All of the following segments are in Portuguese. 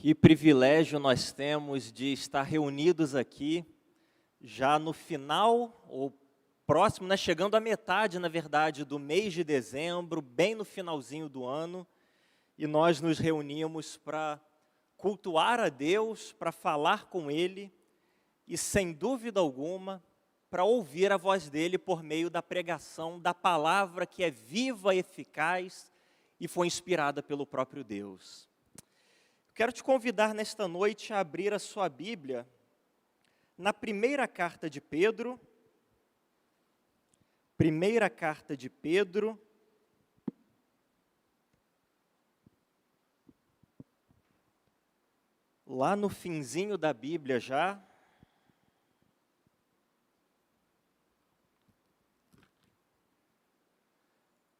Que privilégio nós temos de estar reunidos aqui, já no final, ou próximo, né, chegando à metade, na verdade, do mês de dezembro, bem no finalzinho do ano, e nós nos reunimos para cultuar a Deus, para falar com Ele, e sem dúvida alguma, para ouvir a voz dEle por meio da pregação da palavra que é viva, eficaz e foi inspirada pelo próprio Deus. Quero te convidar nesta noite a abrir a sua Bíblia na primeira carta de Pedro, lá no finzinho da Bíblia já.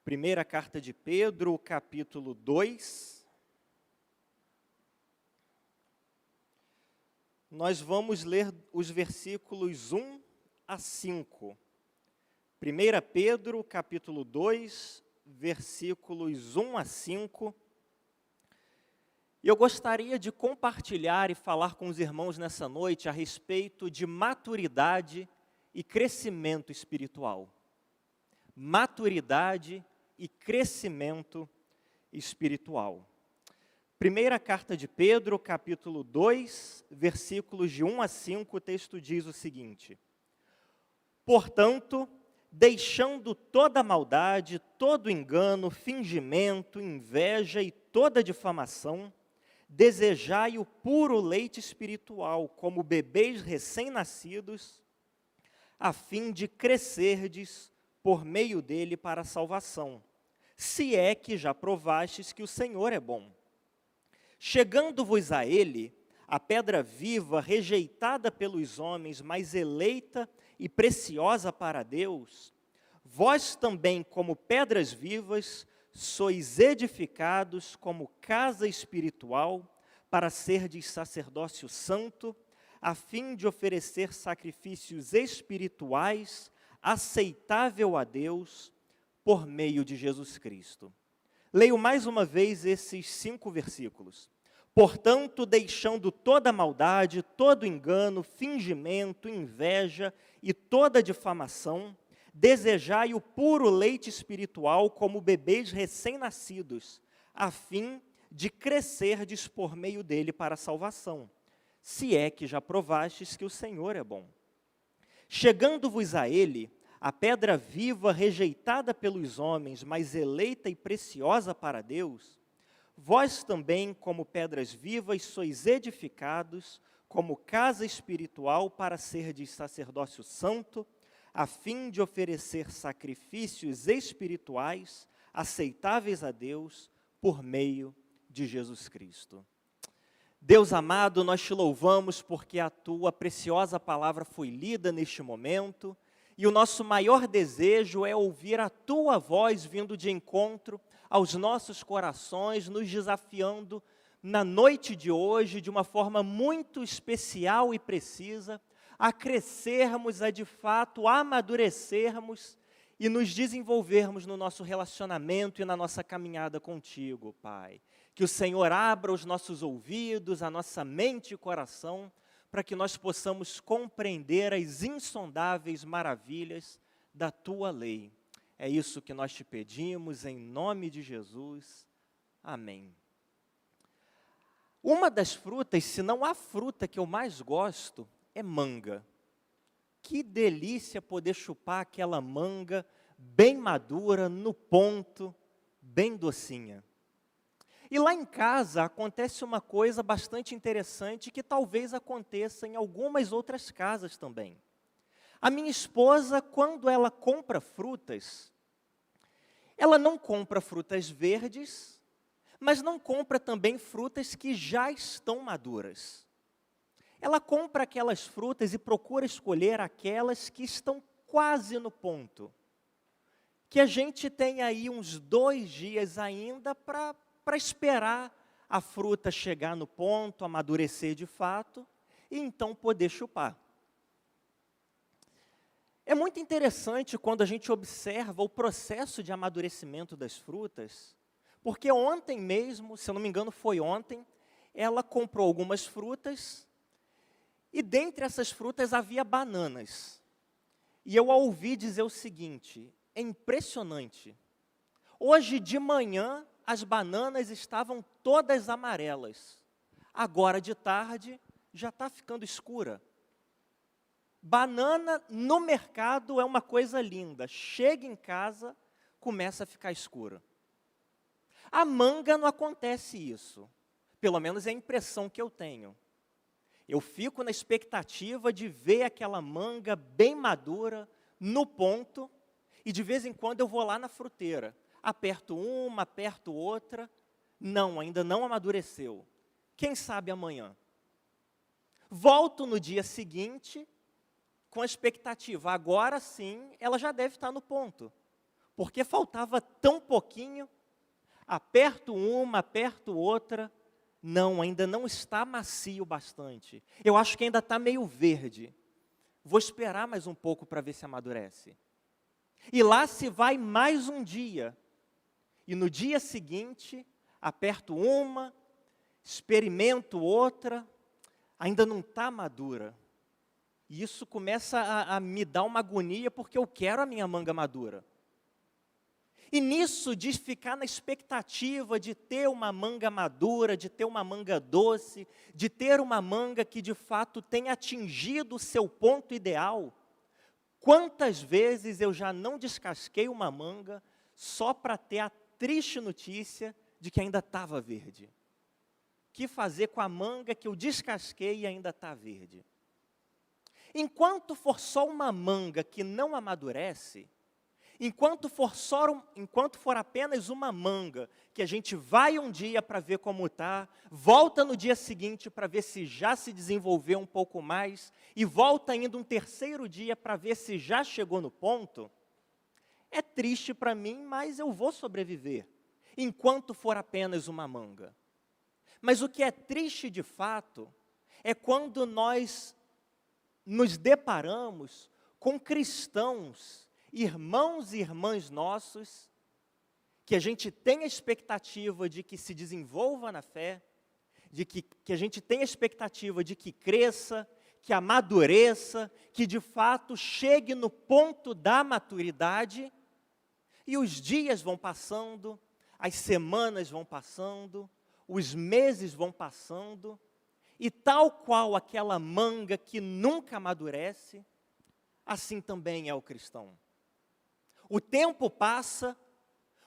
Primeira carta de Pedro, capítulo 2. Nós vamos ler os versículos 1 a 5. 1 Pedro, capítulo 2, versículos 1 a 5. E eu gostaria de compartilhar e falar com os irmãos nessa noite a respeito de maturidade e crescimento espiritual. Maturidade e crescimento espiritual. Primeira carta de Pedro, capítulo 2, versículos de 1 a 5, o texto diz o seguinte: Portanto, deixando toda maldade, todo engano, fingimento, inveja e toda difamação, desejai o puro leite espiritual, como bebês recém-nascidos, a fim de crescerdes por meio dele para a salvação, se é que já provastes que o Senhor é bom. Chegando-vos a ele, a pedra viva, rejeitada pelos homens, mas eleita e preciosa para Deus, vós também, como pedras vivas, sois edificados como casa espiritual, para serdes sacerdócio santo, a fim de oferecer sacrifícios espirituais, aceitável a Deus, por meio de Jesus Cristo. Leio mais uma vez esses 5 versículos. Portanto, deixando toda maldade, todo engano, fingimento, inveja e toda difamação, desejai o puro leite espiritual como bebês recém-nascidos, a fim de crescerdes por meio dele para a salvação, se é que já provastes que o Senhor é bom. Chegando-vos a ele, a pedra viva, rejeitada pelos homens, mas eleita e preciosa para Deus, vós também, como pedras vivas, sois edificados como casa espiritual para serdes sacerdócio santo, a fim de oferecer sacrifícios espirituais aceitáveis a Deus por meio de Jesus Cristo. Deus amado, nós te louvamos porque a tua preciosa palavra foi lida neste momento, e o nosso maior desejo é ouvir a tua voz vindo de encontro aos nossos corações, nos desafiando na noite de hoje, de uma forma muito especial e precisa, a crescermos, a de fato amadurecermos e nos desenvolvermos no nosso relacionamento e na nossa caminhada contigo, Pai. Que o Senhor abra os nossos ouvidos, a nossa mente e coração, para que nós possamos compreender as insondáveis maravilhas da tua lei. É isso que nós te pedimos, em nome de Jesus. Amém. Uma das frutas, se não a fruta que eu mais gosto, é manga. Que delícia poder chupar aquela manga bem madura, no ponto, bem docinha. E lá em casa acontece uma coisa bastante interessante que talvez aconteça em algumas outras casas também. A minha esposa, quando ela compra frutas, ela não compra frutas verdes, mas não compra também frutas que já estão maduras. Ela compra aquelas frutas e procura escolher aquelas que estão quase no ponto. Que a gente tem aí uns 2 dias ainda para esperar a fruta chegar no ponto, amadurecer de fato, e então poder chupar. É muito interessante quando a gente observa o processo de amadurecimento das frutas, porque ontem mesmo, se eu não me engano foi ontem, ela comprou algumas frutas, e dentre essas frutas havia bananas. E eu a ouvi dizer o seguinte: é impressionante. Hoje de manhã as bananas estavam todas amarelas. Agora de tarde já está ficando escura. Banana no mercado é uma coisa linda. Chega em casa, começa a ficar escura. A manga não acontece isso. Pelo menos é a impressão que eu tenho. Eu fico na expectativa de ver aquela manga bem madura, no ponto, e de vez em quando eu vou lá na fruteira. Aperto uma, aperto outra. Não, ainda não amadureceu. Quem sabe amanhã? Volto no dia seguinte com a expectativa. Agora sim, ela já deve estar no ponto. Porque faltava tão pouquinho. Aperto uma, aperto outra. Não, ainda não está macio bastante. Eu acho que ainda está meio verde. Vou esperar mais um pouco para ver se amadurece. E lá se vai mais um dia. E no dia seguinte, aperto uma, experimento outra, ainda não está madura. E isso começa a me dar uma agonia, porque eu quero a minha manga madura. E nisso de ficar na expectativa de ter uma manga madura, de ter uma manga doce, de ter uma manga que de fato tenha atingido o seu ponto ideal, quantas vezes eu já não descasquei uma manga só para ter a triste notícia de que ainda estava verde? O que fazer com a manga que eu descasquei e ainda está verde? Enquanto for só uma manga que não amadurece, enquanto for apenas uma manga, que a gente vai um dia para ver como está, volta no dia seguinte para ver se já se desenvolveu um pouco mais, e volta ainda um terceiro dia para ver se já chegou no ponto, é triste para mim, mas eu vou sobreviver, enquanto for apenas uma manga. Mas o que é triste de fato, é quando nós nos deparamos com cristãos, irmãos e irmãs nossos, que a gente tem a expectativa de que se desenvolva na fé, de que a gente tem a expectativa de que cresça, que amadureça, que de fato chegue no ponto da maturidade, e os dias vão passando, as semanas vão passando, os meses vão passando, e tal qual aquela manga que nunca amadurece, assim também é o cristão. O tempo passa,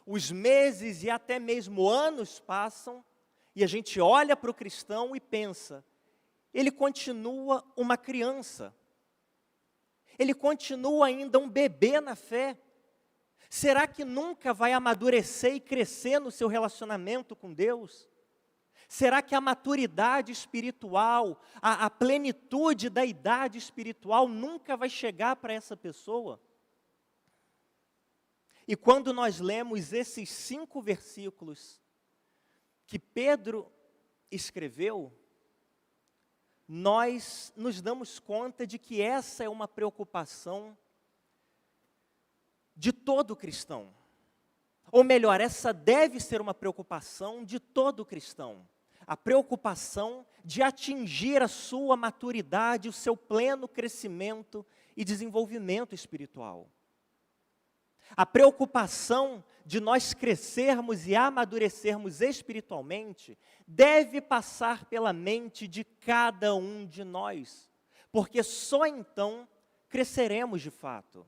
os meses e até mesmo anos passam, e a gente olha para o cristão e pensa, ele continua uma criança, ele continua ainda um bebê na fé. Será que nunca vai amadurecer e crescer no seu relacionamento com Deus? Será que a maturidade espiritual, a plenitude da idade espiritual nunca vai chegar para essa pessoa? E quando nós lemos esses 5 versículos que Pedro escreveu, nós nos damos conta de que essa é uma preocupação de todo cristão. Ou melhor, essa deve ser uma preocupação de todo cristão. A preocupação de atingir a sua maturidade, o seu pleno crescimento e desenvolvimento espiritual. A preocupação de nós crescermos e amadurecermos espiritualmente deve passar pela mente de cada um de nós, porque só então cresceremos de fato,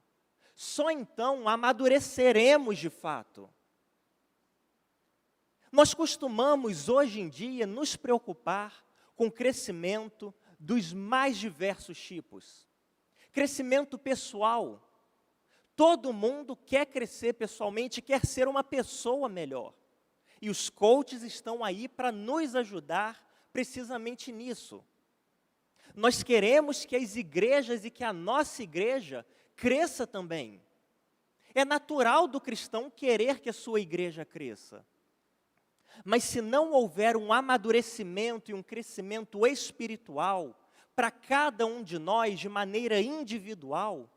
só então amadureceremos de fato. Nós costumamos hoje em dia nos preocupar com o crescimento dos mais diversos tipos. Crescimento pessoal. Todo mundo quer crescer pessoalmente, quer ser uma pessoa melhor. E os coaches estão aí para nos ajudar precisamente nisso. Nós queremos que as igrejas e que a nossa igreja cresça também. É natural do cristão querer que a sua igreja cresça. Mas se não houver um amadurecimento e um crescimento espiritual para cada um de nós de maneira individual,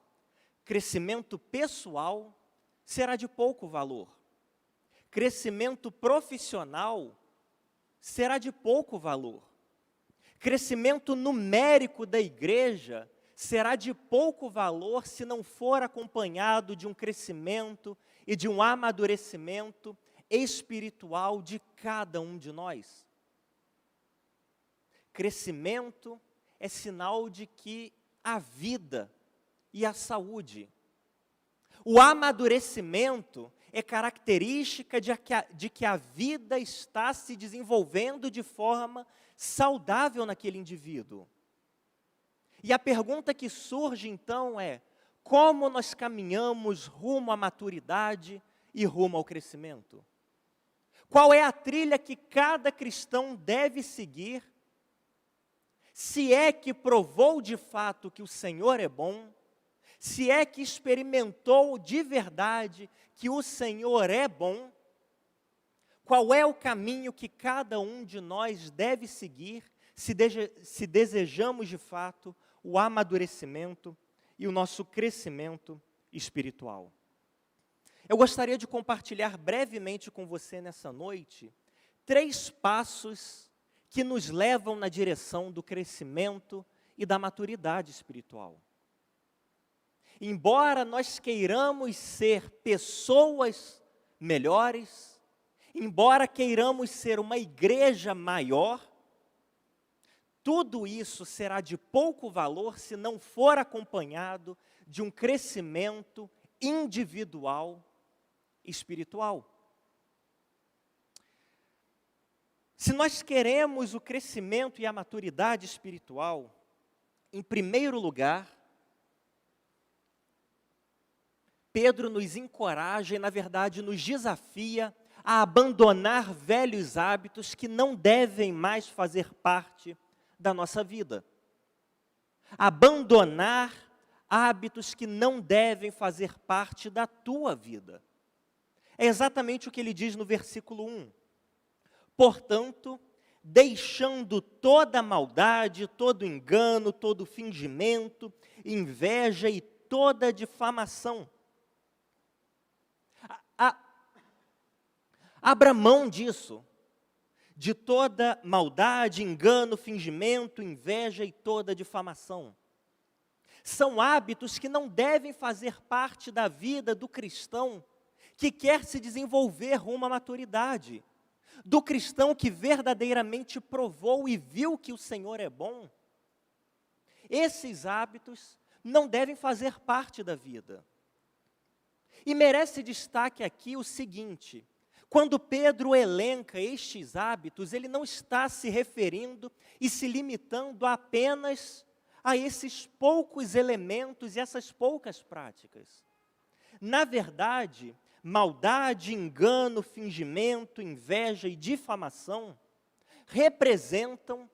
crescimento pessoal será de pouco valor. Crescimento profissional será de pouco valor. Crescimento numérico da igreja será de pouco valor se não for acompanhado de um crescimento e de um amadurecimento espiritual de cada um de nós. Crescimento é sinal de que a vida e a saúde. O amadurecimento é característica de que a vida está se desenvolvendo de forma saudável naquele indivíduo. E a pergunta que surge então é: como nós caminhamos rumo à maturidade e rumo ao crescimento? Qual é a trilha que cada cristão deve seguir, se é que provou de fato que o Senhor é bom, se é que experimentou de verdade que o Senhor é bom? Qual é o caminho que cada um de nós deve seguir, se desejamos de fato o amadurecimento e o nosso crescimento espiritual? Eu gostaria de compartilhar brevemente com você nessa noite 3 passos que nos levam na direção do crescimento e da maturidade espiritual. Embora nós queiramos ser pessoas melhores, embora queiramos ser uma igreja maior, tudo isso será de pouco valor se não for acompanhado de um crescimento individual espiritual. Se nós queremos o crescimento e a maturidade espiritual, em primeiro lugar, Pedro nos encoraja e, na verdade, nos desafia a abandonar velhos hábitos que não devem mais fazer parte da nossa vida. Abandonar hábitos que não devem fazer parte da tua vida. É exatamente o que ele diz no versículo 1. Portanto, deixando toda maldade, todo engano, todo fingimento, inveja e toda difamação. Abra mão disso, de toda maldade, engano, fingimento, inveja e toda difamação. São hábitos que não devem fazer parte da vida do cristão que quer se desenvolver rumo à maturidade, do cristão que verdadeiramente provou e viu que o Senhor é bom. Esses hábitos não devem fazer parte da vida. E merece destaque aqui o seguinte: quando Pedro elenca estes hábitos, ele não está se referindo e se limitando apenas a esses poucos elementos e essas poucas práticas. Na verdade, maldade, engano, fingimento, inveja e difamação representam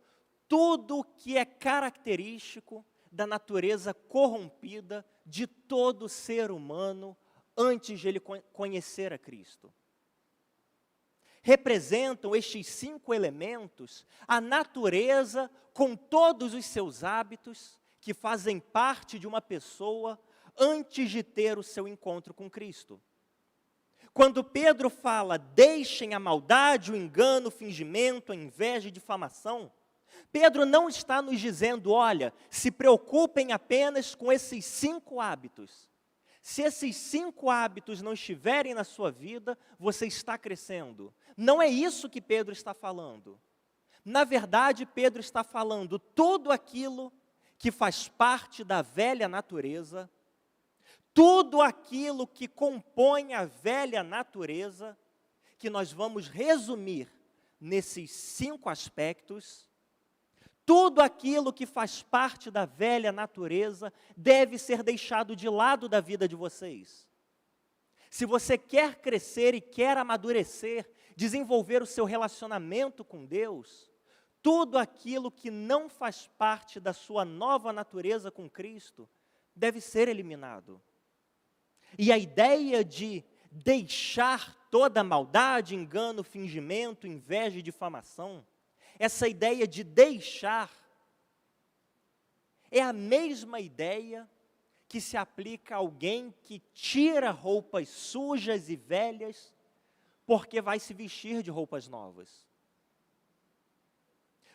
tudo o que é característico da natureza corrompida de todo ser humano antes de ele conhecer a Cristo. Representam estes 5 elementos a natureza com todos os seus hábitos que fazem parte de uma pessoa antes de ter o seu encontro com Cristo. Quando Pedro fala, deixem a maldade, o engano, o fingimento, a inveja e difamação, Pedro não está nos dizendo, olha, se preocupem apenas com esses 5 hábitos. Se esses 5 hábitos não estiverem na sua vida, você está crescendo. Não é isso que Pedro está falando. Na verdade, Pedro está falando tudo aquilo que faz parte da velha natureza, tudo aquilo que compõe a velha natureza, que nós vamos resumir nesses 5 aspectos. Tudo aquilo que faz parte da velha natureza deve ser deixado de lado da vida de vocês. Se você quer crescer e quer amadurecer, desenvolver o seu relacionamento com Deus, tudo aquilo que não faz parte da sua nova natureza com Cristo deve ser eliminado. E a ideia de deixar toda maldade, engano, fingimento, inveja e difamação, essa ideia de deixar, é a mesma ideia que se aplica a alguém que tira roupas sujas e velhas, porque vai se vestir de roupas novas.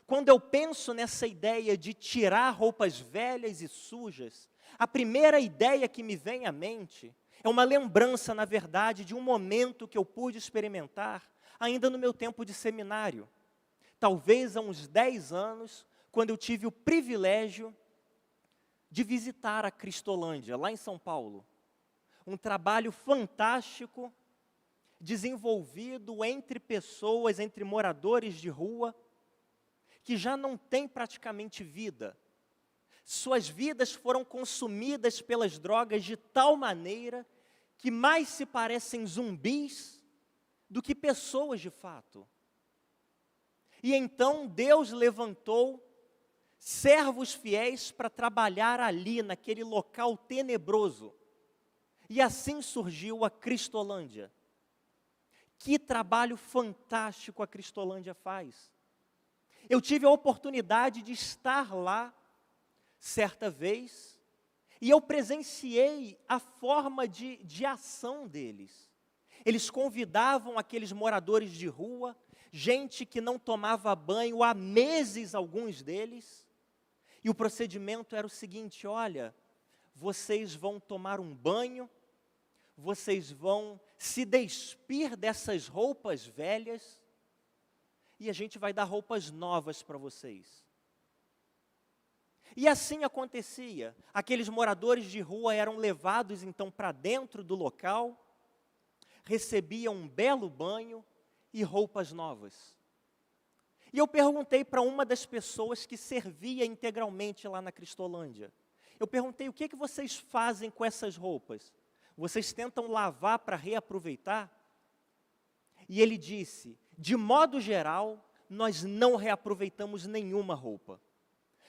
quando eu penso nessa ideia de tirar roupas velhas e sujas, a primeira ideia que me vem à mente é uma lembrança, na verdade, de um momento que eu pude experimentar ainda no meu tempo de seminário. Talvez há uns 10 anos, quando eu tive o privilégio de visitar a Cristolândia, lá em São Paulo. Um trabalho fantástico, desenvolvido entre pessoas, entre moradores de rua, que já não têm praticamente vida. Suas vidas foram consumidas pelas drogas de tal maneira que mais se parecem zumbis do que pessoas de fato. E então Deus levantou servos fiéis para trabalhar ali, naquele local tenebroso. E assim surgiu a Cristolândia. Que trabalho fantástico a Cristolândia faz. Eu tive a oportunidade de estar lá, certa vez, e eu presenciei a forma de ação deles. Eles convidavam aqueles moradores de rua, gente que não tomava banho há meses, alguns deles, e o procedimento era o seguinte: olha, vocês vão tomar um banho, vocês vão se despir dessas roupas velhas, e a gente vai dar roupas novas para vocês. E assim acontecia. Aqueles moradores de rua eram levados então para dentro do local, recebiam um belo banho e roupas novas. E eu perguntei para uma das pessoas que servia integralmente lá na Cristolândia. Eu perguntei: o que vocês fazem com essas roupas? Vocês tentam lavar para reaproveitar? E ele disse: de modo geral, nós não reaproveitamos nenhuma roupa.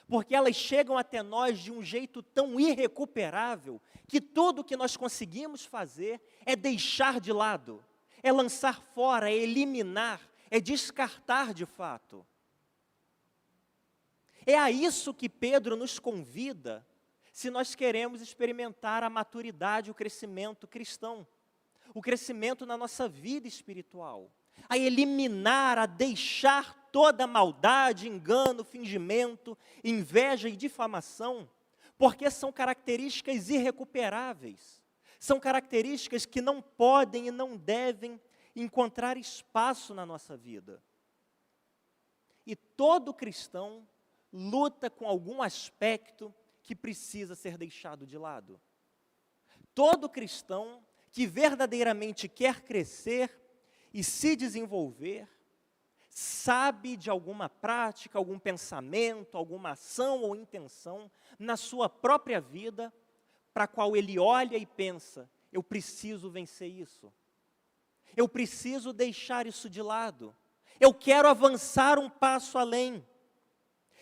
Porque elas chegam até nós de um jeito tão irrecuperável, que tudo que nós conseguimos fazer é deixar de lado, é lançar fora, é eliminar, é descartar de fato. É a isso que Pedro nos convida, se nós queremos experimentar a maturidade, o crescimento cristão, o crescimento na nossa vida espiritual, a eliminar, a deixar toda maldade, engano, fingimento, inveja e difamação, porque são características irrecuperáveis, são características que não podem e não devem encontrar espaço na nossa vida. E todo cristão luta com algum aspecto que precisa ser deixado de lado. Todo cristão que verdadeiramente quer crescer e se desenvolver, sabe de alguma prática, algum pensamento, alguma ação ou intenção na sua própria vida, para a qual ele olha e pensa: eu preciso vencer isso. Eu preciso deixar isso de lado. Eu quero avançar um passo além.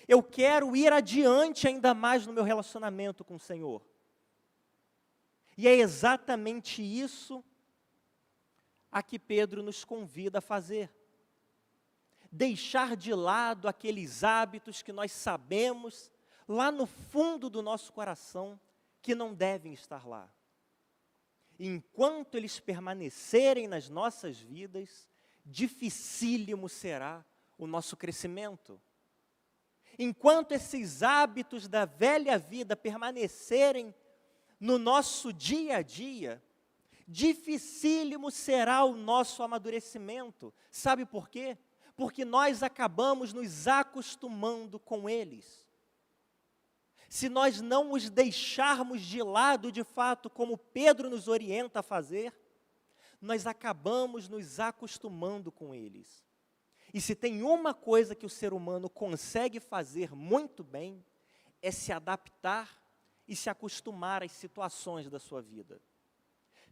Eu quero ir adiante ainda mais no meu relacionamento com o Senhor. E é exatamente isso a que Pedro nos convida a fazer. Deixar de lado aqueles hábitos que nós sabemos, lá no fundo do nosso coração, que não devem estar lá. Enquanto eles permanecerem nas nossas vidas, dificílimo será o nosso crescimento. Enquanto esses hábitos da velha vida permanecerem no nosso dia a dia, dificílimo será o nosso amadurecimento. Sabe por quê? Porque nós acabamos nos acostumando com eles. Se nós não os deixarmos de lado de fato, como Pedro nos orienta a fazer, nós acabamos nos acostumando com eles. E se tem uma coisa que o ser humano consegue fazer muito bem, é se adaptar e se acostumar às situações da sua vida.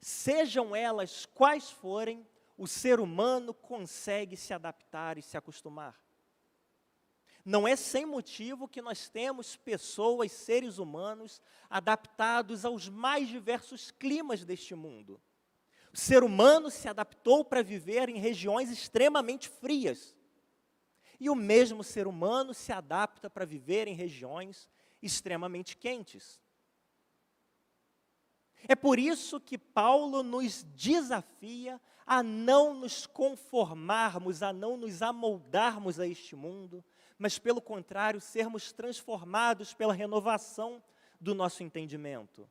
Sejam elas quais forem, o ser humano consegue se adaptar e se acostumar. Não é sem motivo que nós temos pessoas, seres humanos, adaptados aos mais diversos climas deste mundo. O ser humano se adaptou para viver em regiões extremamente frias. E o mesmo ser humano se adapta para viver em regiões extremamente quentes. É por isso que Paulo nos desafia a não nos conformarmos, a não nos amoldarmos a este mundo, mas pelo contrário, sermos transformados pela renovação do nosso entendimento.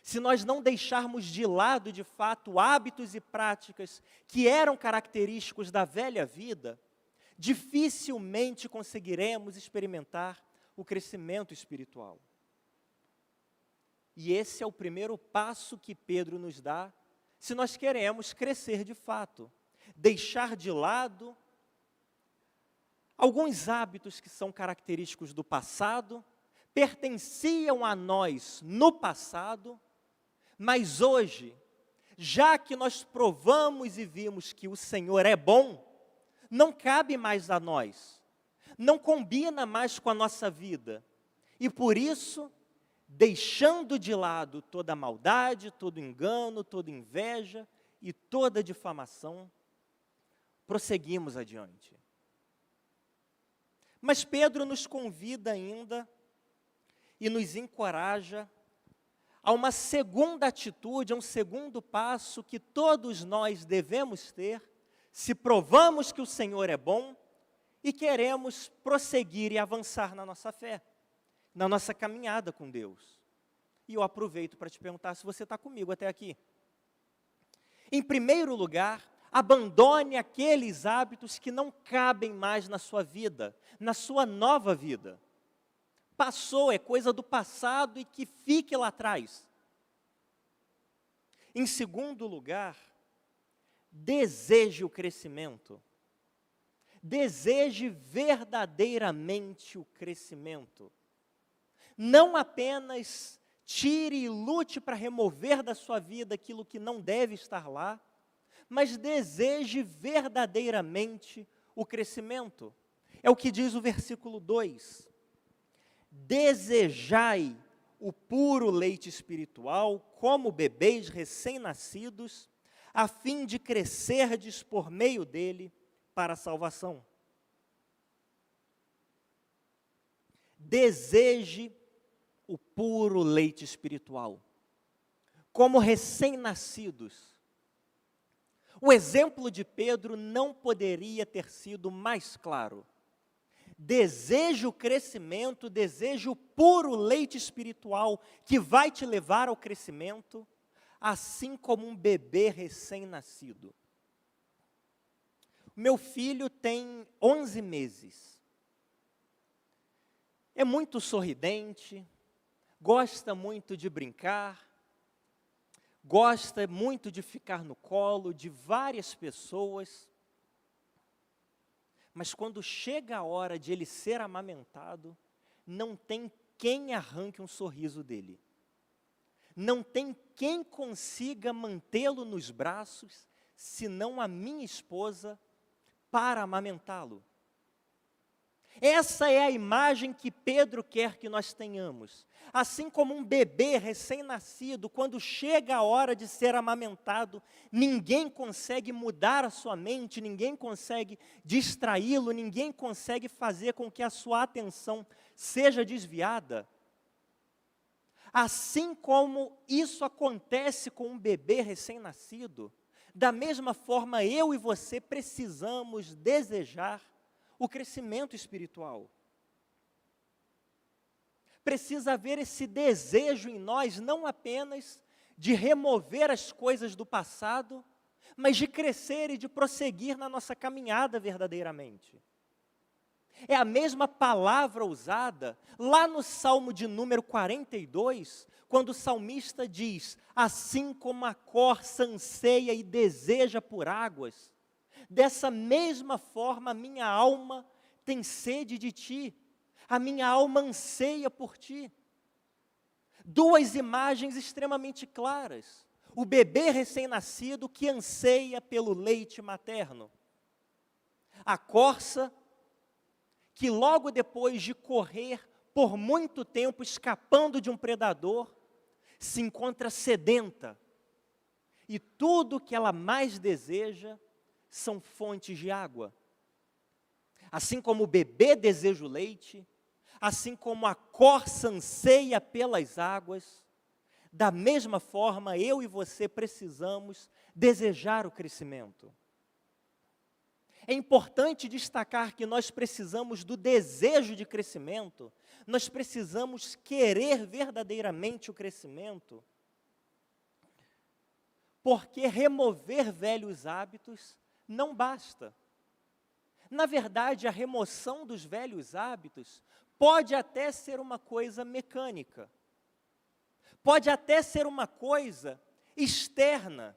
Se nós não deixarmos de lado, de fato, hábitos e práticas que eram característicos da velha vida, dificilmente conseguiremos experimentar o crescimento espiritual. E esse é o primeiro passo que Pedro nos dá, se nós queremos crescer de fato. Deixar de lado alguns hábitos que são característicos do passado, pertenciam a nós no passado, mas hoje, já que nós provamos e vimos que o Senhor é bom, não cabe mais a nós, não combina mais com a nossa vida. E por isso, deixando de lado toda maldade, todo engano, toda inveja e toda difamação, prosseguimos adiante. Mas Pedro nos convida ainda e nos encoraja a uma segunda atitude, a um segundo passo que todos nós devemos ter, se provamos que o Senhor é bom e queremos prosseguir e avançar na nossa fé, na nossa caminhada com Deus. E eu aproveito para te perguntar se você está comigo até aqui. Em primeiro lugar, abandone aqueles hábitos que não cabem mais na sua vida, na sua nova vida. Passou, é coisa do passado e que fique lá atrás. Em segundo lugar, deseje o crescimento. Deseje verdadeiramente o crescimento. Não apenas tire e lute para remover da sua vida aquilo que não deve estar lá, mas deseje verdadeiramente o crescimento. É o que diz o versículo 2. Desejai o puro leite espiritual, como bebês recém-nascidos, a fim de crescerdes por meio dele para a salvação. Deseje o puro leite espiritual, como recém-nascidos. O exemplo de Pedro não poderia ter sido mais claro. Deseje o crescimento, deseje o puro leite espiritual que vai te levar ao crescimento, assim como um bebê recém-nascido. Meu filho tem 11 meses. É muito sorridente, gosta muito de brincar, gosta muito de ficar no colo de várias pessoas, mas quando chega a hora de ele ser amamentado, não tem quem arranque um sorriso dele. Não tem quem consiga mantê-lo nos braços, senão a minha esposa, para amamentá-lo. Essa é a imagem que Pedro quer que nós tenhamos. Assim como um bebê recém-nascido, quando chega a hora de ser amamentado, ninguém consegue mudar a sua mente, ninguém consegue distraí-lo, ninguém consegue fazer com que a sua atenção seja desviada. Assim como isso acontece com um bebê recém-nascido, da mesma forma eu e você precisamos desejar o crescimento espiritual. Precisa haver esse desejo em nós, não apenas de remover as coisas do passado, mas de crescer e de prosseguir na nossa caminhada verdadeiramente. É a mesma palavra usada lá no Salmo de número 42, quando o salmista diz: assim como a corça anseia e deseja por águas, dessa mesma forma a minha alma tem sede de ti, a minha alma anseia por ti. Duas imagens extremamente claras. O bebê recém-nascido que anseia pelo leite materno. A corça que logo depois de correr por muito tempo escapando de um predador, se encontra sedenta. E tudo que ela mais deseja são fontes de água. Assim como o bebê deseja o leite, assim como a corça anseia pelas águas, da mesma forma eu e você precisamos desejar o crescimento. É importante destacar que nós precisamos do desejo de crescimento, nós precisamos querer verdadeiramente o crescimento, porque remover velhos hábitos não basta. Na verdade, a remoção dos velhos hábitos pode até ser uma coisa mecânica, pode até ser uma coisa externa,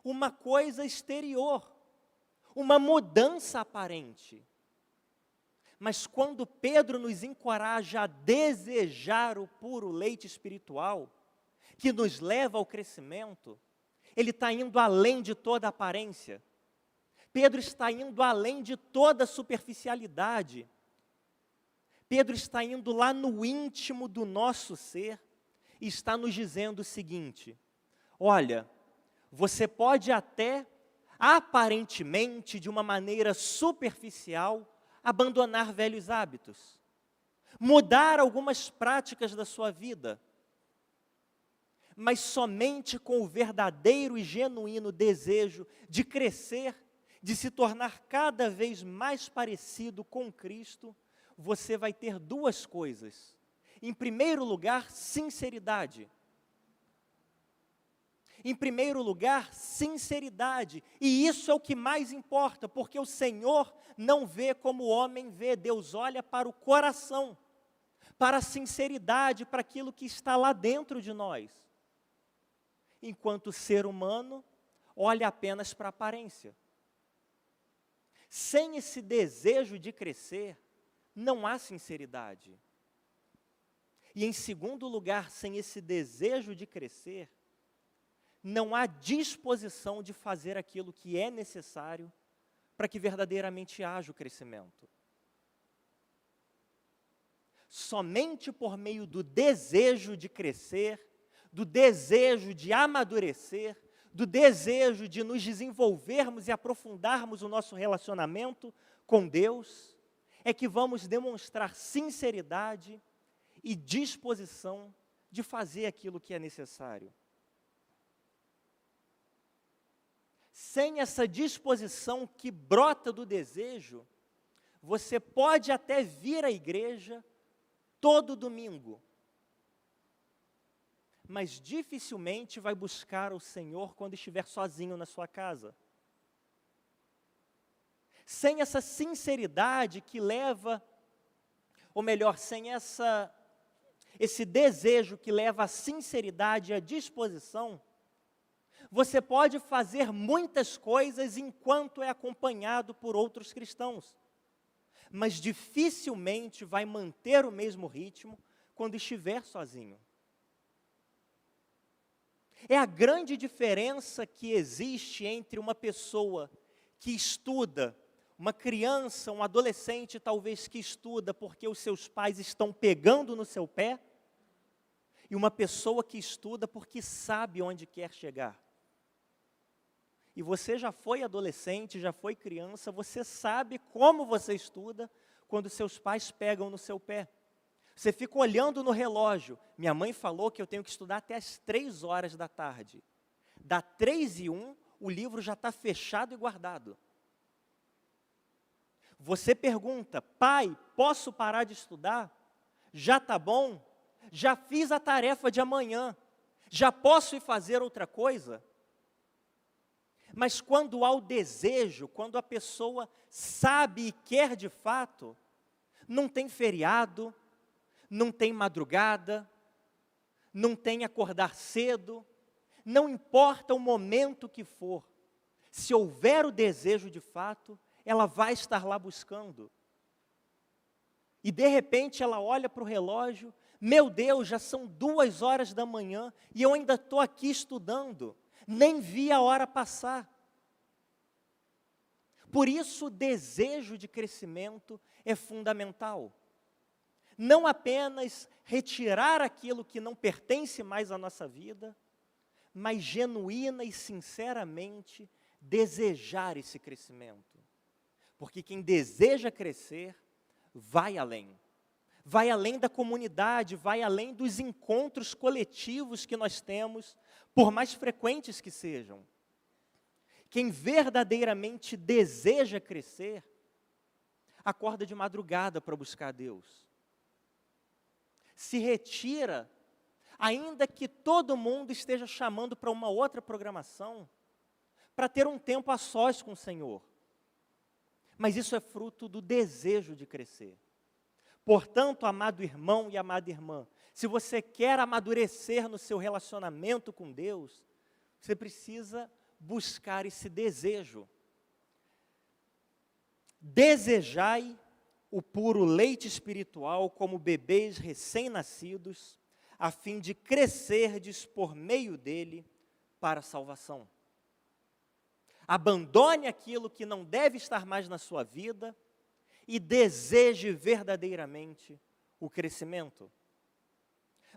uma coisa exterior, uma mudança aparente. Mas quando Pedro nos encoraja a desejar o puro leite espiritual, que nos leva ao crescimento, ele está indo além de toda aparência. Pedro está indo além de toda superficialidade. Pedro está indo lá no íntimo do nosso ser e está nos dizendo o seguinte: olha, você pode até, aparentemente, de uma maneira superficial, abandonar velhos hábitos, mudar algumas práticas da sua vida, mas somente com o verdadeiro e genuíno desejo de crescer, de se tornar cada vez mais parecido com Cristo, você vai ter duas coisas. Em primeiro lugar, sinceridade. Em primeiro lugar, sinceridade. E isso é o que mais importa, porque o Senhor não vê como o homem vê. Deus olha para o coração, para a sinceridade, para aquilo que está lá dentro de nós. Enquanto o ser humano olha apenas para a aparência. Sem esse desejo de crescer, não há sinceridade. E em segundo lugar, sem esse desejo de crescer, não há disposição de fazer aquilo que é necessário para que verdadeiramente haja o crescimento. Somente por meio do desejo de crescer, do desejo de amadurecer, do desejo de nos desenvolvermos e aprofundarmos o nosso relacionamento com Deus, é que vamos demonstrar sinceridade e disposição de fazer aquilo que é necessário. Sem essa disposição que brota do desejo, você pode até vir à igreja todo domingo, mas dificilmente vai buscar o Senhor quando estiver sozinho na sua casa. Sem essa sinceridade que leva, ou melhor, sem esse desejo que leva à sinceridade e à disposição, você pode fazer muitas coisas enquanto é acompanhado por outros cristãos, mas dificilmente vai manter o mesmo ritmo quando estiver sozinho. É a grande diferença que existe entre uma pessoa que estuda, uma criança, um adolescente talvez que estuda porque os seus pais estão pegando no seu pé, e uma pessoa que estuda porque sabe onde quer chegar. E você já foi adolescente, já foi criança, você sabe como você estuda quando seus pais pegam no seu pé. Você fica olhando no relógio. Minha mãe falou que eu tenho que estudar até as 3 horas da tarde. Da 3:01, o livro já está fechado e guardado. Você pergunta: pai, posso parar de estudar? Já está bom? Já fiz a tarefa de amanhã. Já posso ir fazer outra coisa? Mas quando há o desejo, quando a pessoa sabe e quer de fato, não tem feriado, não tem madrugada, não tem acordar cedo, não importa o momento que for, se houver o desejo de fato, ela vai estar lá buscando. E de repente ela olha para o relógio: meu Deus, já são 2 horas da manhã e eu ainda estou aqui estudando, nem vi a hora passar. Por isso o desejo de crescimento é fundamental. Não apenas retirar aquilo que não pertence mais à nossa vida, mas genuína e sinceramente desejar esse crescimento. Porque quem deseja crescer, vai além. Vai além da comunidade, vai além dos encontros coletivos que nós temos, por mais frequentes que sejam. Quem verdadeiramente deseja crescer, acorda de madrugada para buscar a Deus. Se retira, ainda que todo mundo esteja chamando para uma outra programação, para ter um tempo a sós com o Senhor. Mas isso é fruto do desejo de crescer. Portanto, amado irmão e amada irmã, se você quer amadurecer no seu relacionamento com Deus, você precisa buscar esse desejo. Desejai o puro leite espiritual como bebês recém-nascidos, a fim de crescerdes por meio dele para a salvação. Abandone aquilo que não deve estar mais na sua vida e deseje verdadeiramente o crescimento.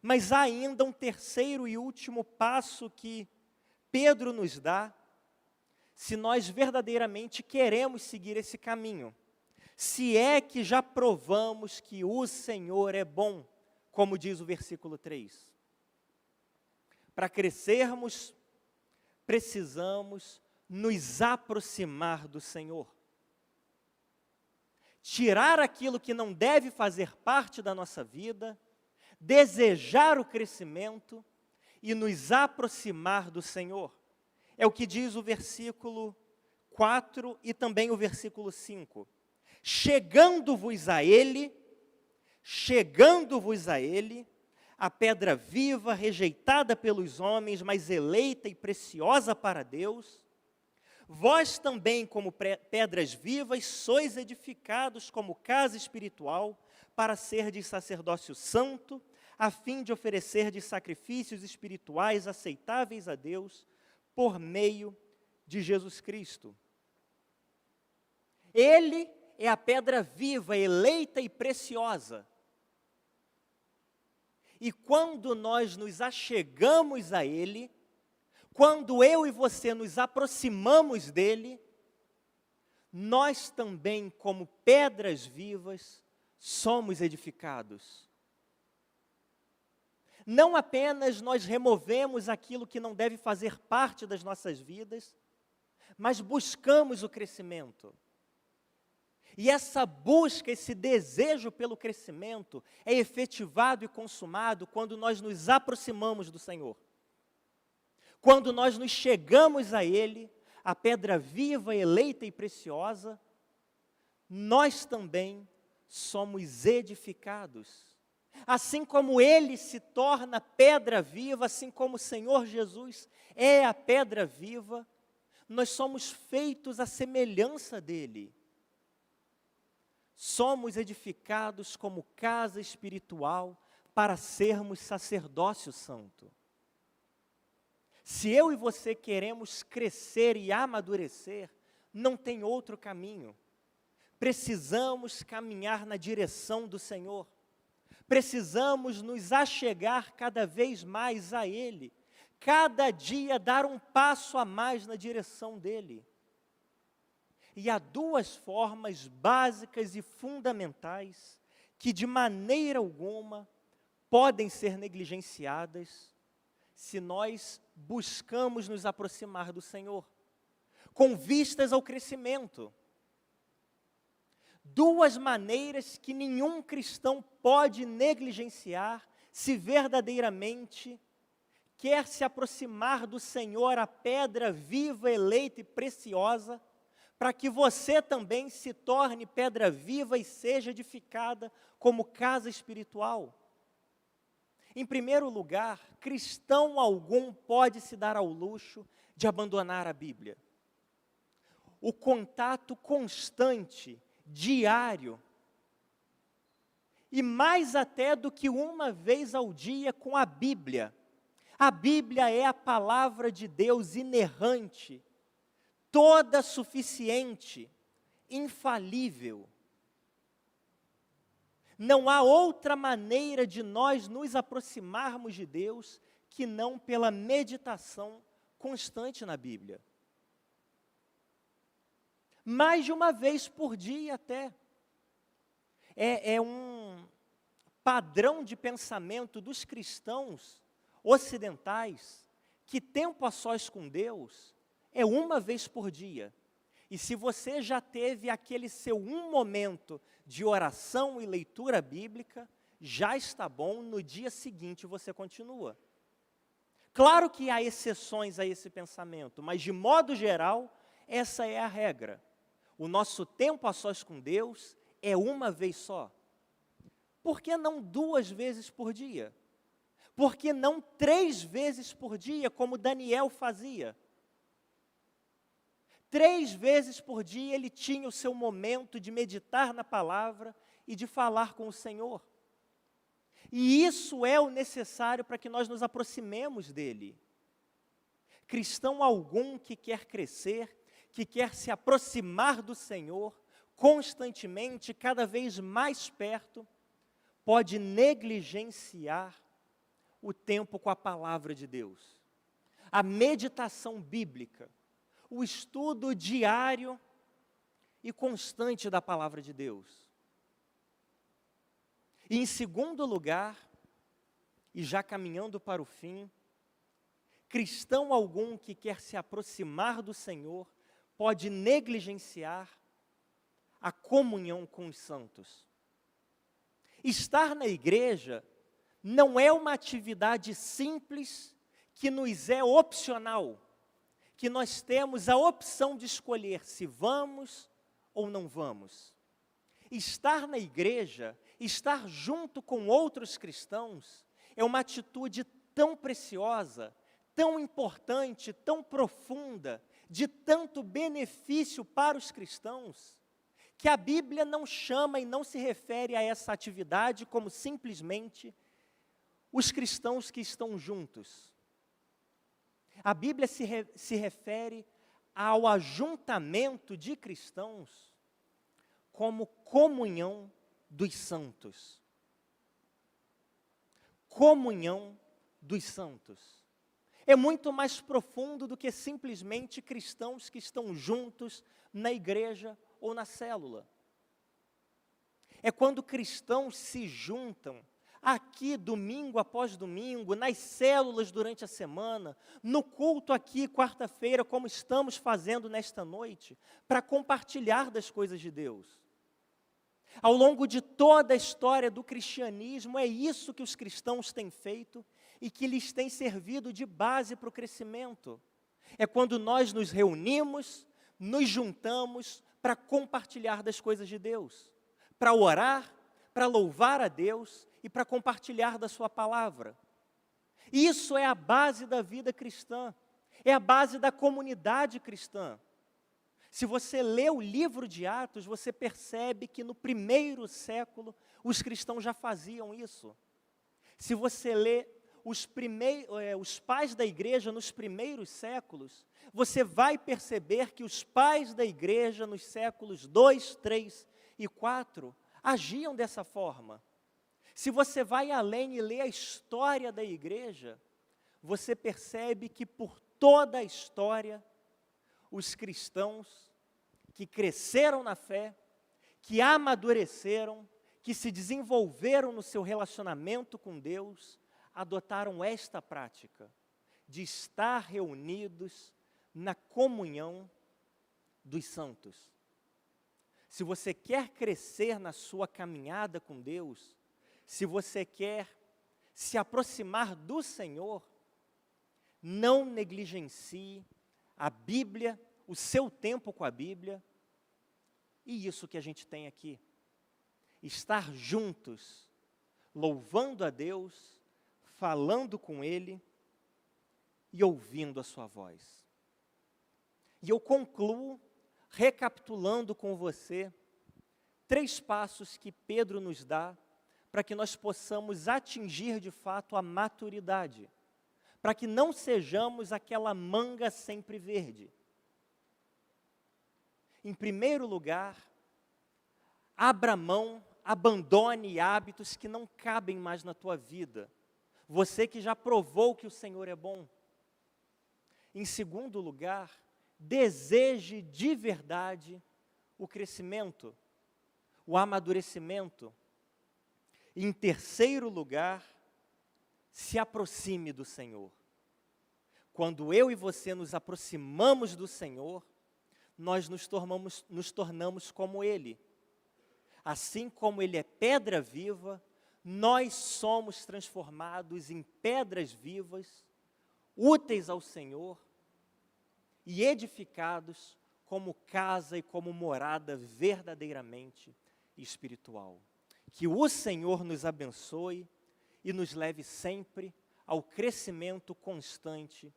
Mas há ainda um terceiro e último passo que Pedro nos dá, se nós verdadeiramente queremos seguir esse caminho. Se é que já provamos que o Senhor é bom, como diz o versículo 3. Para crescermos, precisamos nos aproximar do Senhor. Tirar aquilo que não deve fazer parte da nossa vida, desejar o crescimento e nos aproximar do Senhor. É o que diz o versículo 4 e também o versículo 5. Chegando-vos a Ele, a pedra viva, rejeitada pelos homens, mas eleita e preciosa para Deus, vós também, como pedras vivas, sois edificados como casa espiritual, para serdes sacerdócio santo, a fim de oferecerdes sacrifícios espirituais aceitáveis a Deus, por meio de Jesus Cristo. Ele é a pedra viva, eleita e preciosa. E quando nós nos achegamos a Ele, quando eu e você nos aproximamos dEle, nós também, como pedras vivas, somos edificados. Não apenas nós removemos aquilo que não deve fazer parte das nossas vidas, mas buscamos o crescimento. E essa busca, esse desejo pelo crescimento é efetivado e consumado quando nós nos aproximamos do Senhor. Quando nós nos chegamos a Ele, a pedra viva, eleita e preciosa, nós também somos edificados. Assim como Ele se torna pedra viva, assim como o Senhor Jesus é a pedra viva, nós somos feitos à semelhança dEle. Somos edificados como casa espiritual para sermos sacerdócio santo. Se eu e você queremos crescer e amadurecer, não tem outro caminho. Precisamos caminhar na direção do Senhor. Precisamos nos achegar cada vez mais a Ele. Cada dia dar um passo a mais na direção dEle. E há duas formas básicas e fundamentais que de maneira alguma podem ser negligenciadas se nós buscamos nos aproximar do Senhor, com vistas ao crescimento. Duas maneiras que nenhum cristão pode negligenciar se verdadeiramente quer se aproximar do Senhor, a pedra viva, eleita e preciosa, para que você também se torne pedra viva e seja edificada como casa espiritual. Em primeiro lugar, cristão algum pode se dar ao luxo de abandonar a Bíblia. O contato constante, diário, e mais até do que uma vez ao dia com a Bíblia. A Bíblia é a palavra de Deus inerrante, toda suficiente, infalível. Não há outra maneira de nós nos aproximarmos de Deus que não pela meditação constante na Bíblia. Mais de uma vez por dia até. É um padrão de pensamento dos cristãos ocidentais que tempo a sós com Deus é uma vez por dia. E se você já teve aquele seu um momento de oração e leitura bíblica, já está bom, no dia seguinte você continua. Claro que há exceções a esse pensamento, mas de modo geral, essa é a regra. O nosso tempo a sós com Deus é uma vez só. Por que não 2 vezes por dia? Por que não 3 vezes por dia, como Daniel fazia? 3 vezes por dia ele tinha o seu momento de meditar na palavra e de falar com o Senhor. E isso é o necessário para que nós nos aproximemos dele. Cristão algum que quer crescer, que quer se aproximar do Senhor, constantemente, cada vez mais perto, pode negligenciar o tempo com a palavra de Deus. A meditação bíblica, o estudo diário e constante da palavra de Deus. E em segundo lugar, e já caminhando para o fim, cristão algum que quer se aproximar do Senhor pode negligenciar a comunhão com os santos. Estar na igreja não é uma atividade simples que nos é opcional, que nós temos a opção de escolher se vamos ou não vamos. Estar na igreja, estar junto com outros cristãos, é uma atitude tão preciosa, tão importante, tão profunda, de tanto benefício para os cristãos, que a Bíblia não chama e não se refere a essa atividade como simplesmente os cristãos que estão juntos. A Bíblia se refere ao ajuntamento de cristãos como comunhão dos santos. Comunhão dos santos. É muito mais profundo do que simplesmente cristãos que estão juntos na igreja ou na célula. É quando cristãos se juntam aqui domingo após domingo, nas células durante a semana, no culto aqui quarta-feira, como estamos fazendo nesta noite, para compartilhar das coisas de Deus. Ao longo de toda a história do cristianismo, é isso que os cristãos têm feito e que lhes tem servido de base para o crescimento. É quando nós nos reunimos, nos juntamos para compartilhar das coisas de Deus, para orar, para louvar a Deus e para compartilhar da sua palavra. Isso é a base da vida cristã, é a base da comunidade cristã. Se você lê o livro de Atos, você percebe que no primeiro século os cristãos já faziam isso. Se você lê os pais da igreja nos primeiros séculos, você vai perceber que os pais da igreja nos séculos 2, 3 e 4 agiam dessa forma. Se você vai além e lê a história da igreja, você percebe que por toda a história, os cristãos que cresceram na fé, que amadureceram, que se desenvolveram no seu relacionamento com Deus, adotaram esta prática de estar reunidos na comunhão dos santos. Se você quer crescer na sua caminhada com Deus, se você quer se aproximar do Senhor, não negligencie a Bíblia, o seu tempo com a Bíblia, e isso que a gente tem aqui. Estar juntos, louvando a Deus, falando com Ele e ouvindo a sua voz. E eu concluo recapitulando com você 3 passos que Pedro nos dá para que nós possamos atingir de fato a maturidade, para que não sejamos aquela manga sempre verde. Em primeiro lugar, abra mão, abandone hábitos que não cabem mais na tua vida. Você que já provou que o Senhor é bom. Em segundo lugar, deseje de verdade o crescimento, o amadurecimento. E em terceiro lugar, se aproxime do Senhor. Quando eu e você nos aproximamos do Senhor, nós nos tornamos como Ele. Assim como Ele é pedra viva, nós somos transformados em pedras vivas, úteis ao Senhor e edificados como casa e como morada verdadeiramente espiritual. Que o Senhor nos abençoe e nos leve sempre ao crescimento constante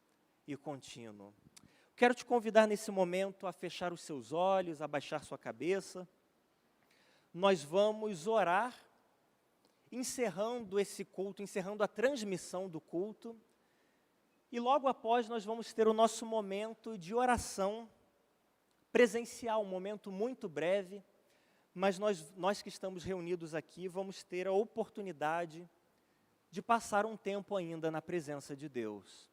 e contínuo. Quero te convidar nesse momento a fechar os seus olhos, a baixar sua cabeça. Nós vamos orar, encerrando esse culto, encerrando a transmissão do culto. E logo após nós vamos ter o nosso momento de oração presencial, um momento muito breve, mas nós que estamos reunidos aqui vamos ter a oportunidade de passar um tempo ainda na presença de Deus.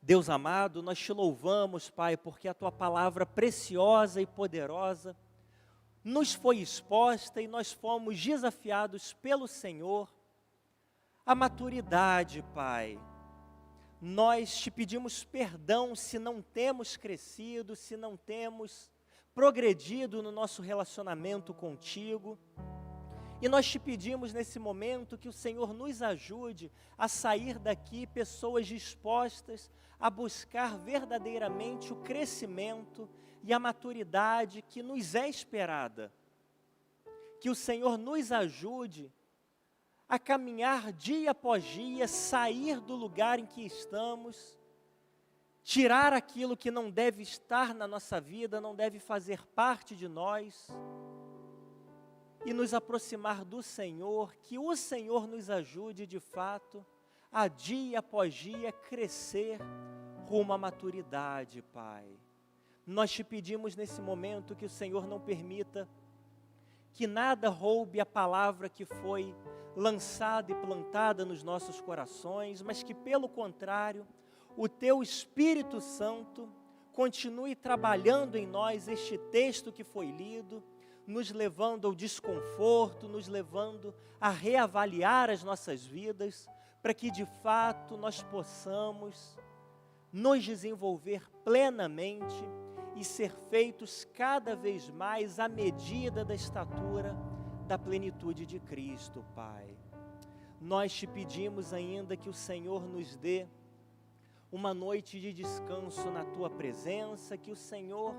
Deus amado, nós te louvamos, Pai, porque a Tua palavra preciosa e poderosa nos foi exposta e nós fomos desafiados pelo Senhor à maturidade, Pai. Nós te pedimos perdão se não temos crescido, se não temos progredido no nosso relacionamento contigo. E nós te pedimos nesse momento que o Senhor nos ajude a sair daqui pessoas dispostas a buscar verdadeiramente o crescimento e a maturidade que nos é esperada. Que o Senhor nos ajude a caminhar dia após dia, sair do lugar em que estamos, tirar aquilo que não deve estar na nossa vida, não deve fazer parte de nós, e nos aproximar do Senhor, que o Senhor nos ajude de fato a dia após dia crescer rumo à maturidade, Pai. Nós te pedimos nesse momento que o Senhor não permita que nada roube a palavra que foi lançada e plantada nos nossos corações, mas que pelo contrário, o Teu Espírito Santo continue trabalhando em nós este texto que foi lido, nos levando ao desconforto, nos levando a reavaliar as nossas vidas, para que de fato nós possamos nos desenvolver plenamente e ser feitos cada vez mais à medida da estatura da plenitude de Cristo, Pai. Nós te pedimos ainda que o Senhor nos dê uma noite de descanso na Tua presença, que o Senhor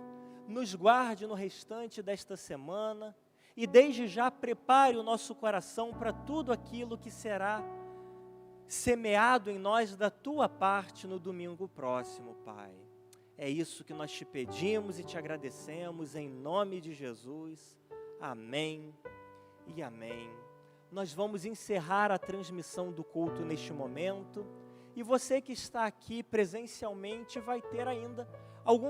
nos guarde no restante desta semana e desde já prepare o nosso coração para tudo aquilo que será semeado em nós da Tua parte no domingo próximo, Pai. É isso que nós te pedimos e te agradecemos em nome de Jesus. Amém e amém. Nós vamos encerrar a transmissão do culto neste momento e você que está aqui presencialmente vai ter ainda algum